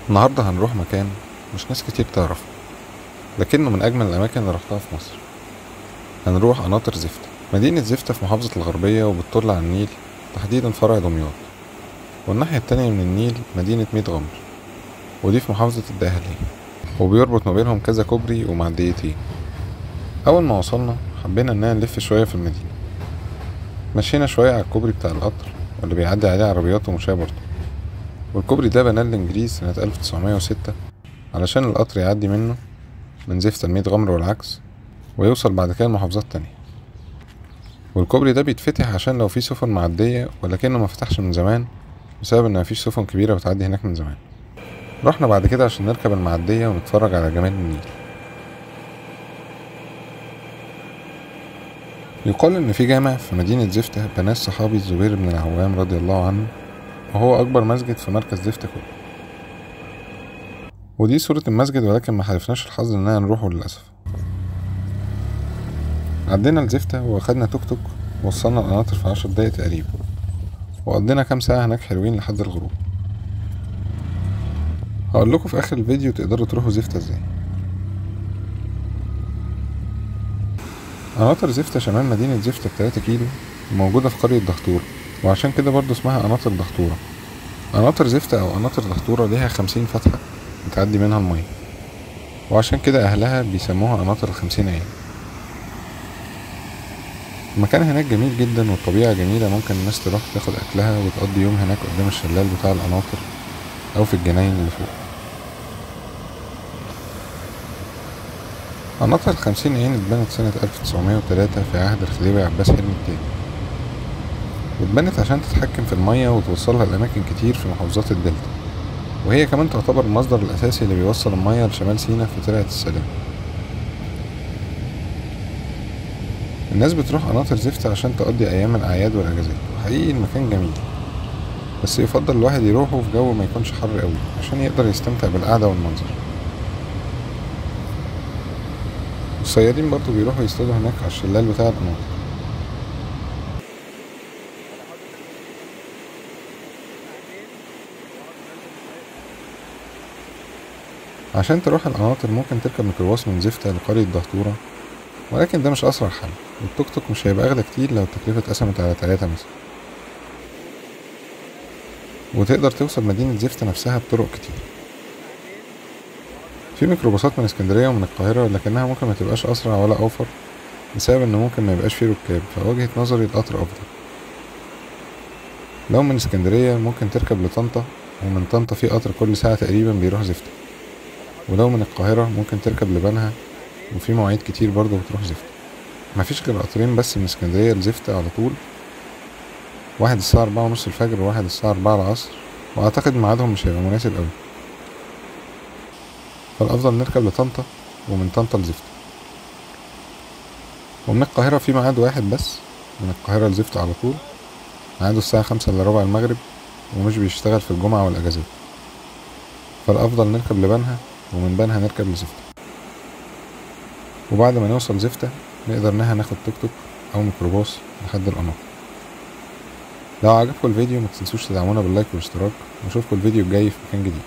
النهاردة هنروح مكان مش ناس كتير تعرفه، لكنه من أجمل الأماكن اللي رحتها في مصر. هنروح قناطر زفتة. مدينة زفتة في محافظة الغربية وبتطل على النيل، تحديدا فرع دمياط، والناحية التانية من النيل مدينة ميت غمر، ودي في محافظة الدقهلية، وبيربط ما بينهم كذا كوبري ومعديتين. أول ما وصلنا حبينا إننا نلف شوية في المدينة. مشينا شوية على الكوبري بتاع القطر واللي بيعدي عليه عربيات ومشاة برضه، والكوبري ده بناه الإنجليز سنة 1906 علشان القطر يعدي منه من زفتة لميت غمر والعكس، ويوصل بعد كده لمحافظات تانية. والكوبري ده بيتفتح عشان لو في سفن معدية، ولكنه ما فتحش من زمان بسبب ان مفيش سفن كبيرة بتعدي هناك من زمان. رحنا بعد كده عشان نركب المعدية ونتفرج على جمال النيل. يقال ان في جامع في مدينة زفتة بناه الصحابي الزبير بن العوام رضي الله عنه، وهو اكبر مسجد في مركز زفتة كله. ودي صورة المسجد، ولكن ما حالفناش الحظ اننا نروحه للأسف. عدينا لزفتة واخدنا توك توك وصلنا القناطر في 10 دقايق تقريبا، وقضينا كام ساعة هناك حلوين لحد الغروب. هقول لكم في اخر الفيديو تقدروا تروحوا زفتة ازاي. قناطر زفتة شمال مدينة زفتة ب3 كيلو، موجودة في قرية دهطورة، وعشان كده برضو اسمها قناطر دهطورة. قناطر زفتة او قناطر دهطورة ليها 50 فتحة بتعدي منها المية، وعشان كده اهلها بيسموها قناطر ال50 عين. المكان هناك جميل جدا والطبيعة جميلة، ممكن الناس تروح تاخد اكلها وتقضي يوم هناك قدام الشلال بتاع القناطر او في الجناين اللي فوق. قناطر ال50 عين اتبنت سنة 1903 في عهد الخديوي عباس حلمي التاني، واتبنت عشان تتحكم في المية وتوصلها لأماكن كتير في محافظات الدلتا، وهي كمان تعتبر المصدر الأساسي اللي بيوصل المية لشمال سيناء في ترعة السلام. الناس بتروح قناطر زفتة عشان تقضي أيام الأعياد والأجازات، وحقيقي المكان جميل، بس يفضل الواحد يروحه في جو ما يكونش حر قوي عشان يقدر يستمتع بالقعدة والمنظر. الصيادين برضو بيروحوا يصطادوا هناك على الشلال بتاع القناطر. عشان تروح القناطر ممكن تركب ميكروباص من زفتة لقرية دهطورة، ولكن ده مش أسرع حل، والتوك توك مش هيبقى أغلى كتير لو التكلفة اتقسمت على 3 مثلا. وتقدر توصل مدينة زفتة نفسها بطرق كتير. في ميكروباصات من اسكندرية ومن القاهرة، لكنها ممكن ما تبقاش أسرع ولا أوفر بسبب إن ممكن ما يبقاش فيه ركاب، فوجهة نظري القطر أفضل. لو من اسكندرية ممكن تركب لطنطا، ومن طنطا في قطر كل ساعة تقريبا بيروح زفتة. ولو من القاهرة ممكن تركب لبنها، وفي مواعيد كتير برضه بتروح زفتة. مفيش غير قطرين بس من اسكندرية لزفتة على طول، واحد الساعة 4:30 الفجر وواحد الساعة 4 العصر، وأعتقد ميعادهم مش هيبقى مناسب أوي، فالأفضل نركب لطنطا ومن طنطا لزفتة. ومن القاهرة في ميعاد واحد بس من القاهرة لزفتة على طول، ميعاده الساعة 5:15 المغرب، ومش بيشتغل في الجمعة والأجازات، فالأفضل نركب لبنها، ومن بنها نركب لزفتة. وبعد ما نوصل زفتة نقدر إنها ناخد توك توك أو ميكروباص لحد القناطر. لو عجبكم الفيديو متنسوش تدعمونا باللايك والاشتراك، ونشوفكم الفيديو الجاي في مكان جديد.